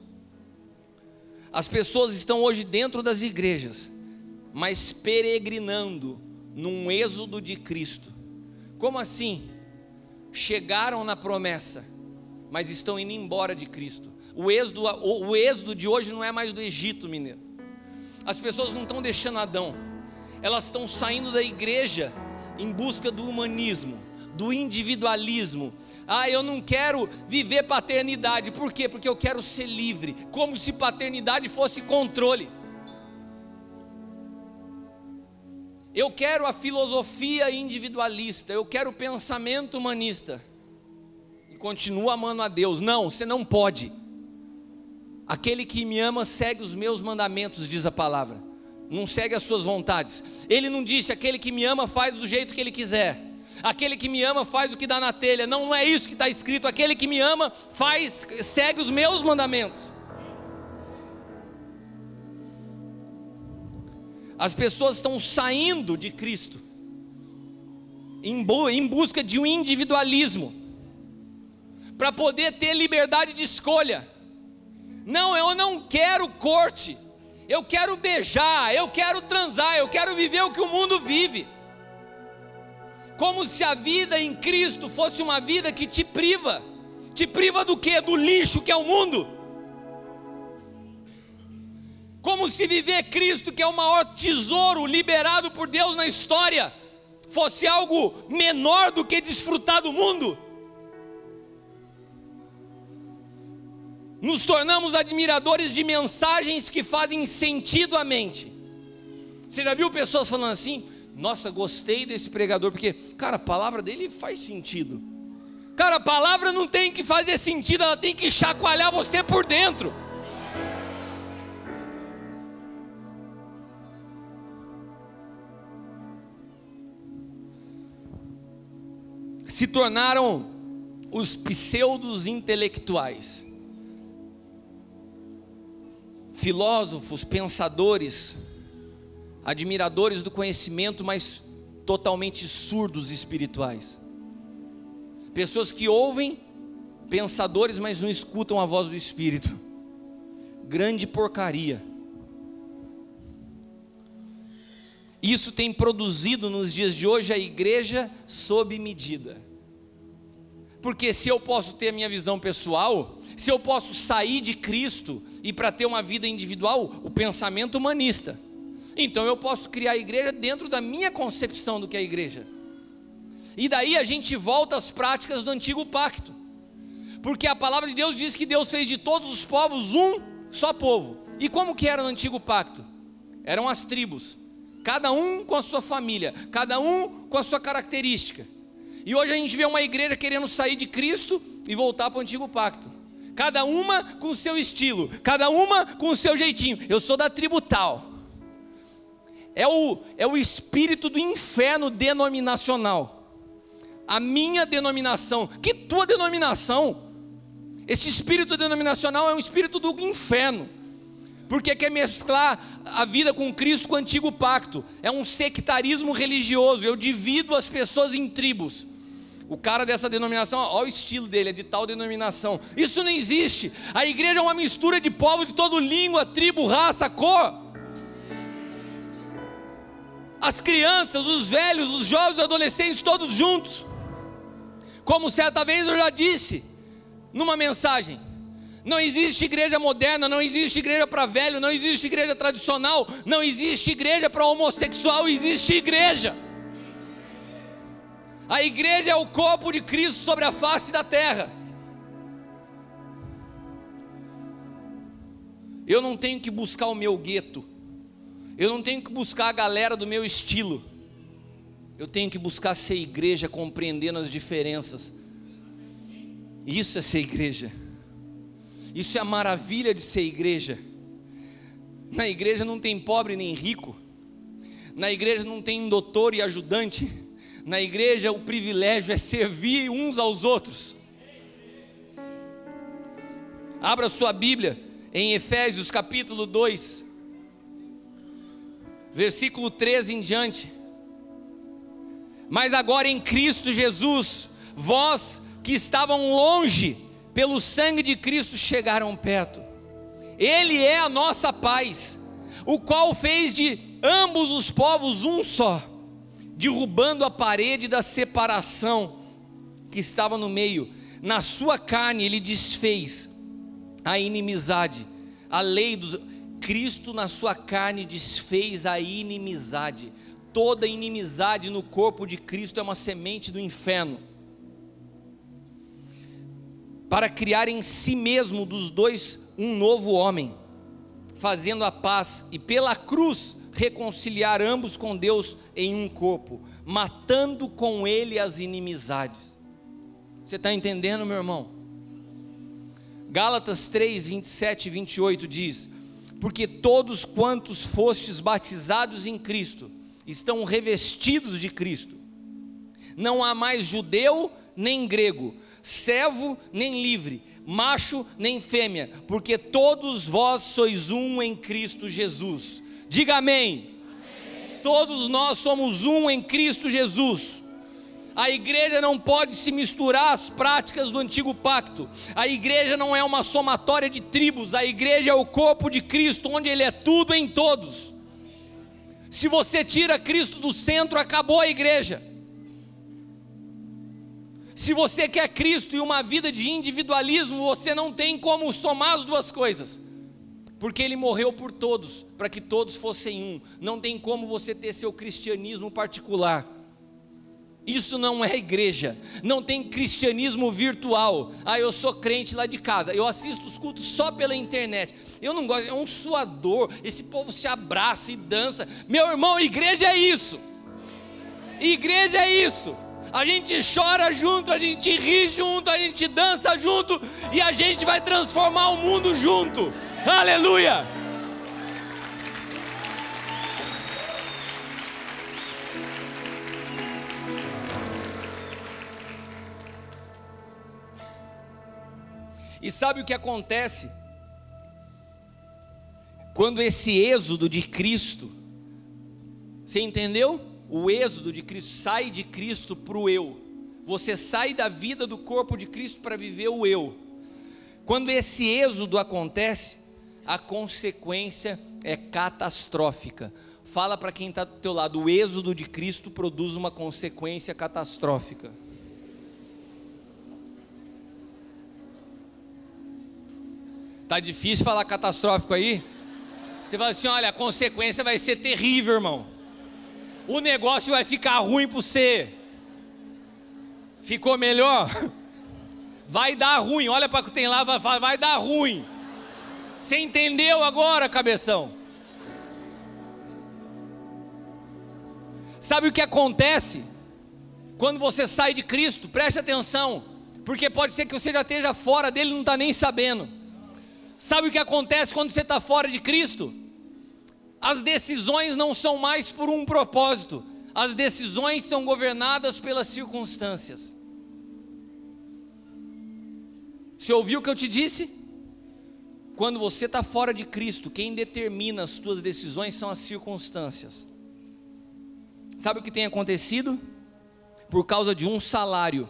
As pessoas estão hoje dentro das igrejas, mas peregrinando num êxodo de Cristo. Como assim? Chegaram na promessa, mas estão indo embora de Cristo. O êxodo de hoje não é mais do Egito, mineiro. As pessoas não estão deixando Adão, elas estão saindo da igreja em busca do humanismo, do individualismo. Eu não quero viver paternidade. Por quê? Porque eu quero ser livre, como se paternidade fosse controle. Eu quero a filosofia individualista, eu quero o pensamento humanista, e continuo amando a Deus. Não, você não pode. Aquele que me ama segue os meus mandamentos, diz a palavra. Não segue as suas vontades. Ele não disse, aquele que me ama faz do jeito que ele quiser. Aquele que me ama faz o que dá na telha. Não é isso que está escrito. Aquele que me ama segue os meus mandamentos. As pessoas estão saindo de Cristo em busca de um individualismo, para poder ter liberdade de escolha. Não, eu não quero corte. Eu quero beijar, eu quero transar, eu quero viver o que o mundo vive. Como se a vida em Cristo fosse uma vida que te priva. Te priva do quê? Do lixo que é o mundo. Como se viver Cristo, que é o maior tesouro liberado por Deus na história, fosse algo menor do que desfrutar do mundo. Nos tornamos admiradores de mensagens que fazem sentido à mente. Você já viu pessoas falando assim? Nossa, gostei desse pregador, porque, cara, a palavra dele faz sentido. Cara, a palavra não tem que fazer sentido, ela tem que chacoalhar você por dentro. Se tornaram os pseudos intelectuais. Filósofos, pensadores, admiradores do conhecimento, mas totalmente surdos espirituais. Pessoas que ouvem, pensadores, mas não escutam a voz do Espírito. Grande porcaria. Isso tem produzido nos dias de hoje a igreja sob medida. Porque se eu posso ter a minha visão pessoal, se eu posso sair de Cristo e para ter uma vida individual, o pensamento humanista, então eu posso criar a igreja dentro da minha concepção do que é a igreja. E daí a gente volta às práticas do antigo pacto, porque a palavra de Deus diz que Deus fez de todos os povos um só povo. E como que era no antigo pacto? Eram as tribos, cada um com a sua família, cada um com a sua característica. E hoje a gente vê uma igreja querendo sair de Cristo e voltar para o antigo pacto. Cada uma com o seu estilo, cada uma com o seu jeitinho. Eu sou da tribo tal. É o espírito do inferno denominacional. A minha denominação. Que tua denominação? Esse espírito denominacional é um espírito do inferno. Porque quer mesclar a vida com Cristo com o antigo pacto. É um sectarismo religioso. Eu divido as pessoas em tribos. O cara dessa denominação, olha o estilo dele, é de tal denominação. Isso não existe. A igreja é uma mistura de povos de toda língua, tribo, raça, cor. As crianças, os velhos, os jovens, os adolescentes, todos juntos. Como certa vez eu já disse numa mensagem, não existe igreja moderna, não existe igreja para velho, não existe igreja tradicional, não existe igreja para homossexual, existe igreja. A igreja é o corpo de Cristo sobre a face da terra. Eu não tenho que buscar o meu gueto. Eu não tenho que buscar a galera do meu estilo. Eu tenho que buscar ser igreja, compreendendo as diferenças. Isso é ser igreja. Isso é a maravilha de ser igreja. Na igreja não tem pobre nem rico. Na igreja não tem doutor e ajudante. Na igreja o privilégio é servir uns aos outros. Abra sua Bíblia em Efésios capítulo 2, versículo 13 em diante. Mas agora em Cristo Jesus, vós que estavam longe, pelo sangue de Cristo chegaram perto. Ele é a nossa paz, o qual fez de ambos os povos um só, derrubando a parede da separação que estava no meio. Na sua carne ele desfez a inimizade, a lei dos... Cristo na sua carne desfez a inimizade. Toda inimizade no corpo de Cristo é uma semente do inferno, para criar em si mesmo dos dois um novo homem, fazendo a paz, e pela cruz reconciliar ambos com Deus em um corpo, matando com ele as inimizades. Você está entendendo, meu irmão? Gálatas 3, 27 e 28 diz: porque todos quantos fostes batizados em Cristo, estão revestidos de Cristo. Não há mais judeu nem grego, servo nem livre, macho nem fêmea, porque todos vós sois um em Cristo Jesus. Diga amém. Amém. Todos nós somos um em Cristo Jesus. A igreja não pode se misturar às práticas do antigo pacto. A igreja não é uma somatória de tribos. A igreja é o corpo de Cristo, onde Ele é tudo em todos. Se você tira Cristo do centro, acabou a igreja. Se você quer Cristo e uma vida de individualismo, você não tem como somar as duas coisas, porque Ele morreu por todos, para que todos fossem um. Não tem como você ter seu cristianismo particular. Isso não é igreja. Não tem cristianismo virtual. Ah, eu sou crente lá de casa, eu assisto os cultos só pela internet. Eu não gosto, é um suador. Esse povo se abraça e dança. Meu irmão, igreja é isso. Igreja é isso. A gente chora junto, a gente ri junto, a gente dança junto, e a gente vai transformar o mundo junto. Aleluia! E sabe o que acontece? Quando esse êxodo de Cristo, você entendeu? O êxodo de Cristo, sai de Cristo para o eu. Você sai da vida do corpo de Cristo para viver o eu. Quando esse êxodo acontece, a consequência é catastrófica. Fala para quem está do teu lado: o êxodo de Cristo produz uma consequência catastrófica. Está difícil falar catastrófico aí? Você fala assim: olha, a consequência vai ser terrível, irmão. O negócio vai ficar ruim para você. Ficou melhor? Vai dar ruim. Olha para o que tem lá, vai dar ruim. Você entendeu agora, cabeção? Sabe o que acontece quando você sai de Cristo? Preste atenção, porque pode ser que você já esteja fora dele e não está nem sabendo. Sabe o que acontece quando você está fora de Cristo? As decisões não são mais por um propósito. As decisões são governadas pelas circunstâncias. Você ouviu o que eu te disse? Quando você está fora de Cristo, quem determina as tuas decisões são as circunstâncias. Sabe o que tem acontecido? Por causa de um salário,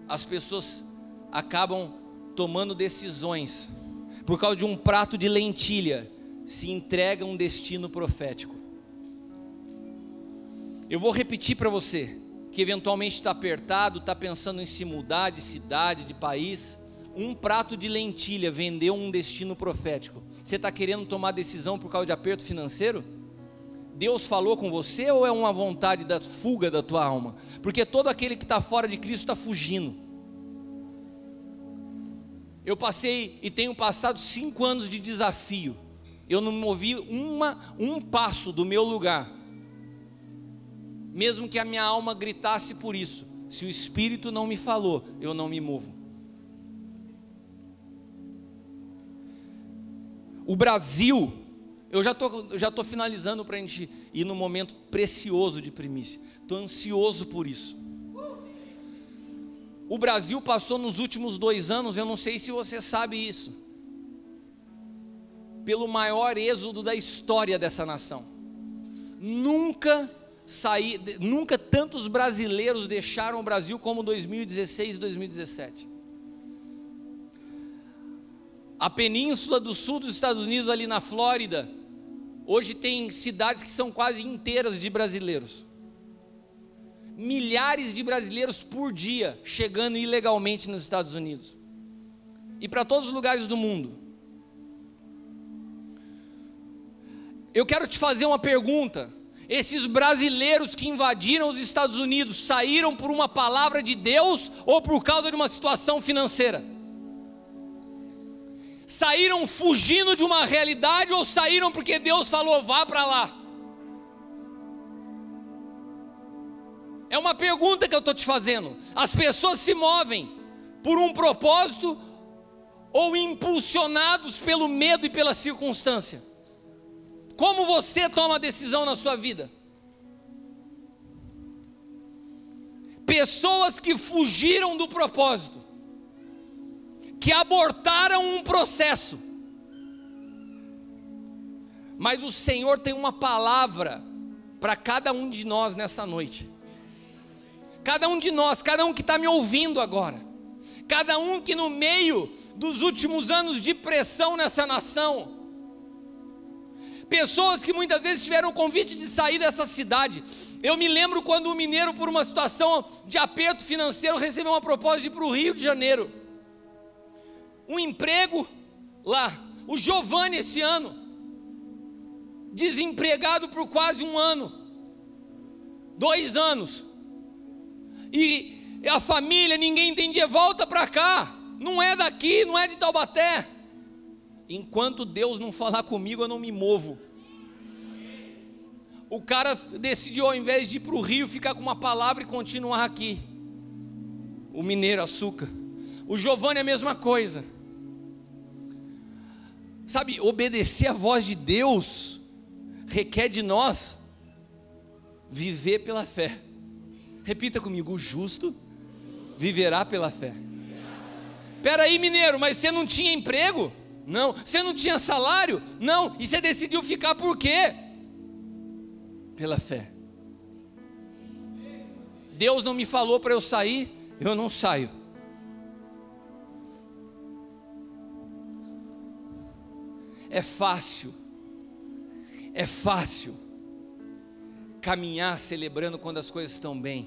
as pessoas acabam tomando decisões. Por causa de um prato de lentilha, se entrega um destino profético. Eu vou repetir para você, que eventualmente está apertado, está pensando em se mudar de cidade, de país. Um prato de lentilha vendeu um destino profético. Você está querendo tomar decisão por causa de aperto financeiro? Deus falou com você, ou é uma vontade da fuga da tua alma? Porque todo aquele que está fora de Cristo está fugindo. eu passei e tenho passado 5 anos de desafio. Eu não movi um passo do meu lugar, mesmo que a minha alma gritasse por isso. Se o Espírito não me falou, eu não me movo. O Brasil, eu já tô finalizando para a gente ir no momento precioso de primícia. Estou ansioso por isso. O Brasil passou nos últimos 2 anos, eu não sei se você sabe isso, pelo maior êxodo da história dessa nação. Nunca tantos brasileiros deixaram o Brasil como 2016 e 2017. A península do sul dos Estados Unidos, ali na Flórida, hoje tem cidades que são quase inteiras de brasileiros. Milhares de brasileiros por dia chegando ilegalmente nos Estados Unidos e para todos os lugares do mundo. Eu quero te fazer uma pergunta: esses brasileiros que invadiram os Estados Unidos saíram por uma palavra de Deus ou por causa de uma situação financeira? Saíram fugindo de uma realidade ou saíram porque Deus falou vá para lá? É uma pergunta que eu estou te fazendo. As pessoas se movem por um propósito ou impulsionados pelo medo e pela circunstância? Como você toma a decisão na sua vida? Pessoas que fugiram do propósito, que abortaram um processo, mas o Senhor tem uma palavra para cada um de nós nessa noite. Cada um de nós, cada um que está me ouvindo agora, cada um que no meio dos últimos anos de pressão nessa nação, pessoas que muitas vezes tiveram o convite de sair dessa cidade. Eu me lembro quando o mineiro, por uma situação de aperto financeiro, recebeu uma proposta de ir para o Rio de Janeiro, um emprego lá. O Giovanni esse ano, desempregado por quase 1 ano, 2 anos, e a família, ninguém entendia, volta para cá, não é daqui, não é de Taubaté. Enquanto Deus não falar comigo, eu não me movo. O cara decidiu, ao invés de ir para o Rio, ficar com uma palavra e continuar aqui. O mineiro, açúcar. O Giovanni é a mesma coisa. Sabe, obedecer a voz de Deus requer de nós viver pela fé. Repita comigo: o justo viverá pela fé. Espera aí, mineiro, mas você não tinha emprego? Não. Você não tinha salário? Não. E você decidiu ficar por quê? Pela fé. Deus não me falou para eu sair, eu não saio. É fácil caminhar celebrando quando as coisas estão bem.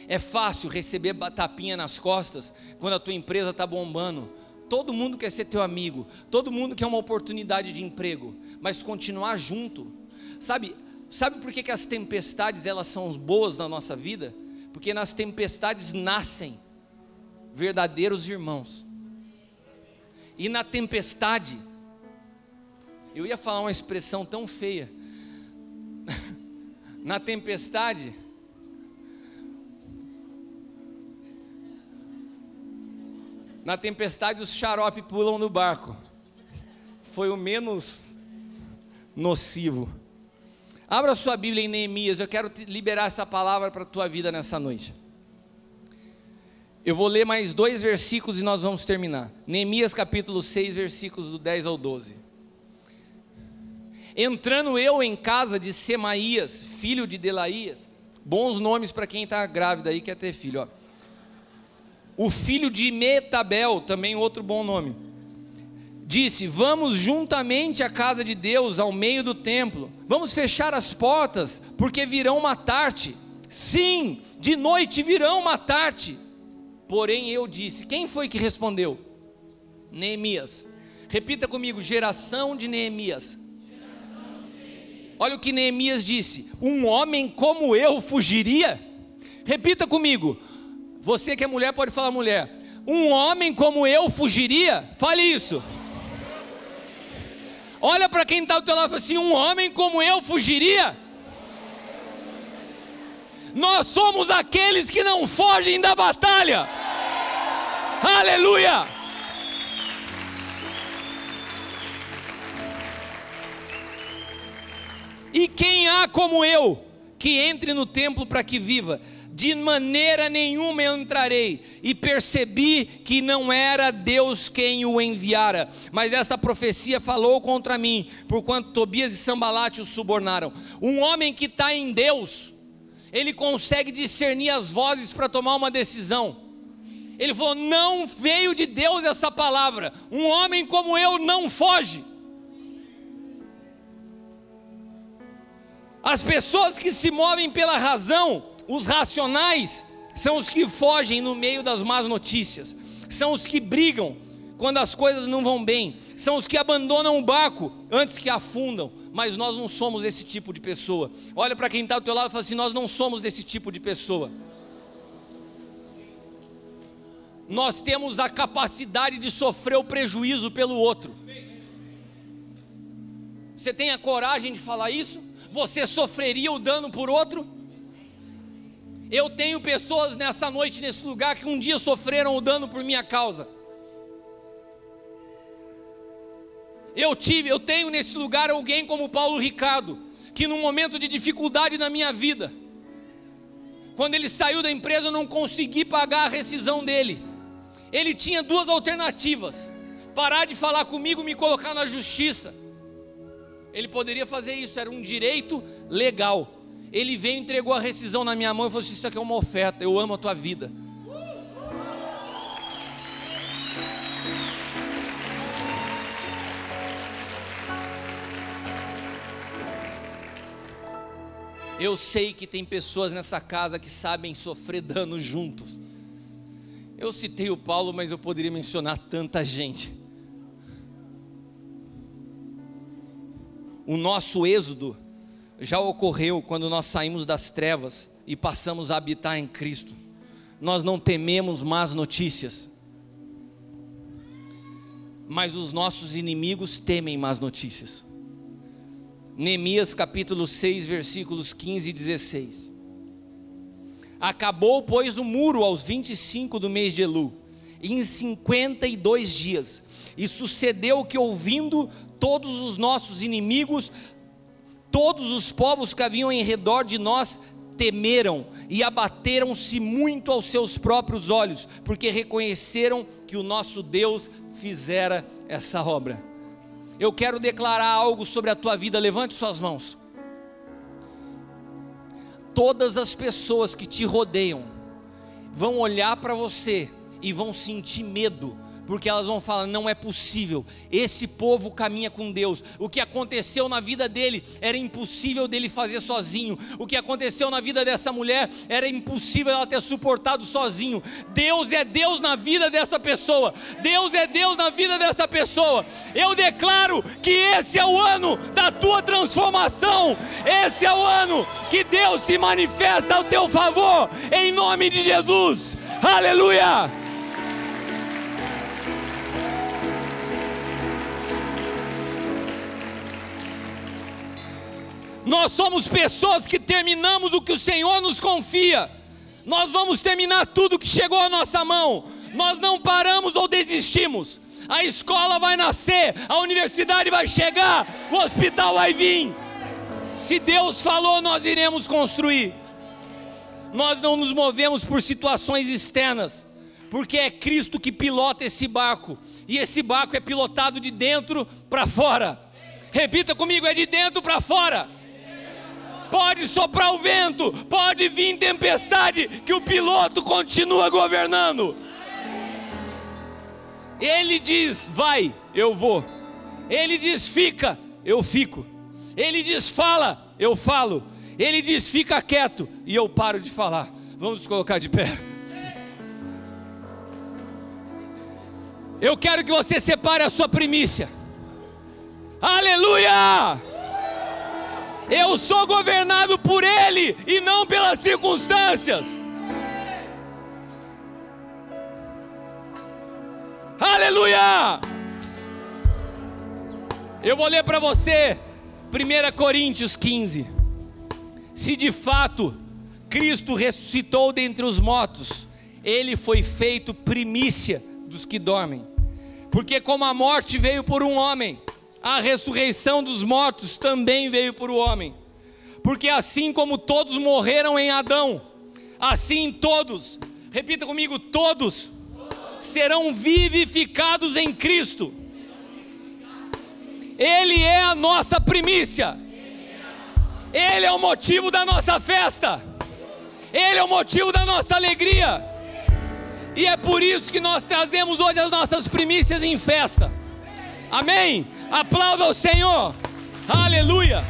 É fácil receber tapinha nas costas quando a tua empresa está bombando. Todo mundo quer ser teu amigo, todo mundo quer uma oportunidade de emprego, mas continuar junto. Sabe por que as tempestades elas são boas na nossa vida? Porque nas tempestades nascem verdadeiros irmãos. E na tempestade, eu ia falar uma expressão tão feia. Na tempestade, os xarope pulam do barco. Foi o menos nocivo. Abra sua Bíblia em Neemias. Eu quero liberar essa palavra para a tua vida nessa noite. Eu vou ler mais 2 versículos e nós vamos terminar. Neemias capítulo 6, versículos do 10 ao 12. Entrando eu em casa de Semaías, filho de Delaías, bons nomes para quem está grávida aí, quer ter filho, ó. O filho de Metabel, também outro bom nome, disse: vamos juntamente à casa de Deus, ao meio do templo, vamos fechar as portas, porque virão matar-te. Sim, de noite virão matar-te. Porém eu disse, quem foi que respondeu? Neemias. Repita comigo: geração de Neemias. Olha o que Neemias disse: um homem como eu fugiria? Repita comigo. Você que é mulher pode falar mulher. Um homem como eu fugiria? Fale isso. Olha para quem está ao teu lado e fala assim: um homem como eu fugiria? Nós somos aqueles que não fogem da batalha. Aleluia! E quem há como eu, que entre no templo para que viva? De maneira nenhuma eu entrarei. E percebi que não era Deus quem o enviara, mas esta profecia falou contra mim, porquanto Tobias e Sambalate o subornaram. Um homem que está em Deus, ele consegue discernir as vozes para tomar uma decisão. Ele falou: não veio de Deus essa palavra. Um homem como eu não foge. As pessoas que se movem pela razão, os racionais, são os que fogem no meio das más notícias, são os que brigam quando as coisas não vão bem, são os que abandonam o barco antes que afundam. Mas nós não somos esse tipo de pessoa. Olha para quem está ao teu lado e fala assim: nós não somos desse tipo de pessoa. Nós temos a capacidade de sofrer o prejuízo pelo outro. Você tem a coragem de falar isso? Você sofreria o dano por outro? Eu tenho pessoas nessa noite, nesse lugar, que um dia sofreram o dano por minha causa. Eu tenho nesse lugar alguém como Paulo Ricardo, que num momento de dificuldade na minha vida, quando ele saiu da empresa, eu não consegui pagar a rescisão dele. Ele tinha duas alternativas: parar de falar comigo e me colocar na justiça. Ele poderia fazer isso, era um direito legal. Ele veio e entregou a rescisão na minha mão e falou assim: isso aqui é uma oferta, eu amo a tua vida. Eu sei que tem pessoas nessa casa que sabem sofrer dano juntos. Eu citei o Paulo, mas eu poderia mencionar tanta gente. O nosso êxodo já ocorreu quando nós saímos das trevas e passamos a habitar em Cristo. Nós não tememos más notícias, mas os nossos inimigos temem más notícias. Neemias capítulo 6, versículos 15 e 16. Acabou, pois, o muro aos 25 do mês de Elu, em 52 dias. E sucedeu que, ouvindo todos os nossos inimigos, todos os povos que haviam em redor de nós temeram e abateram-se muito aos seus próprios olhos, porque reconheceram que o nosso Deus fizera essa obra. Eu quero declarar algo sobre a tua vida. Levante suas mãos. Todas as pessoas que te rodeiam vão olhar para você e vão sentir medo, porque elas vão falar: não é possível, esse povo caminha com Deus. O que aconteceu na vida dele era impossível dele fazer sozinho. O que aconteceu na vida dessa mulher era impossível ela ter suportado sozinho. Deus é Deus na vida dessa pessoa. Deus é Deus na vida dessa pessoa. Eu declaro que esse é o ano da tua transformação. Esse é o ano que Deus se manifesta ao teu favor, em nome de Jesus. Aleluia! Nós somos pessoas que terminamos o que o Senhor nos confia. Nós vamos terminar tudo que chegou à nossa mão. Nós não paramos ou desistimos. A escola vai nascer, a universidade vai chegar, o hospital vai vir. Se Deus falou, nós iremos construir. Nós não nos movemos por situações externas, porque é Cristo que pilota esse barco. E esse barco é pilotado de dentro para fora. Repita comigo: é de dentro para fora. Pode soprar o vento, pode vir tempestade, que o piloto continua governando. Ele diz: vai, eu vou. Ele diz: fica, eu fico. Ele diz: fala, eu falo. Ele diz: fica quieto, e eu paro de falar. Vamos nos colocar de pé. Eu quero que você separe a sua primícia. Aleluia! Eu sou governado por Ele e não pelas circunstâncias. Aleluia! Eu vou ler para você 1 Coríntios 15. Se de fato Cristo ressuscitou dentre os mortos, Ele foi feito primícia dos que dormem. Porque como a morte veio por um homem, a ressurreição dos mortos também veio por um homem. Porque assim como todos morreram em Adão, assim todos, repita comigo, todos serão vivificados em Cristo. Ele é a nossa primícia. Ele é o motivo da nossa festa. Ele é o motivo da nossa alegria. E é por isso que nós trazemos hoje as nossas primícias em festa. Amém? Aplauda o Senhor. Aleluia.